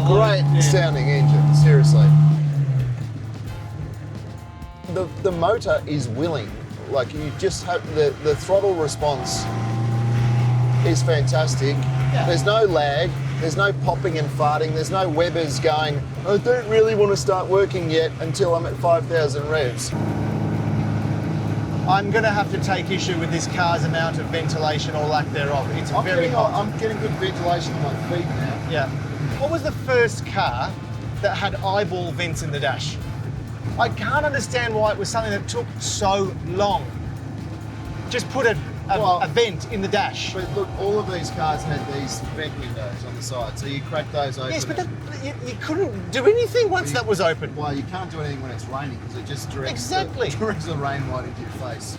great sounding engine, seriously. The motor is willing. Like, you just have the throttle response is fantastic. Yeah. There's no lag, there's no popping and farting, there's no Webbers going, I don't really want to start working yet until I'm at 5,000 revs. I'm going to have to take issue with this car's amount of ventilation or lack thereof. It's very hot. I'm getting good ventilation on my feet now. Yeah. What was the first car that had eyeball vents in the dash? I can't understand why it was something that took so long. Just put a vent in the dash. But look, all of these cars had these vent windows on the side, so you crack those open. Yes, but you couldn't do anything once that was open. Well, you can't do anything when it's raining because it just directs Exactly. directs the rain right into your face.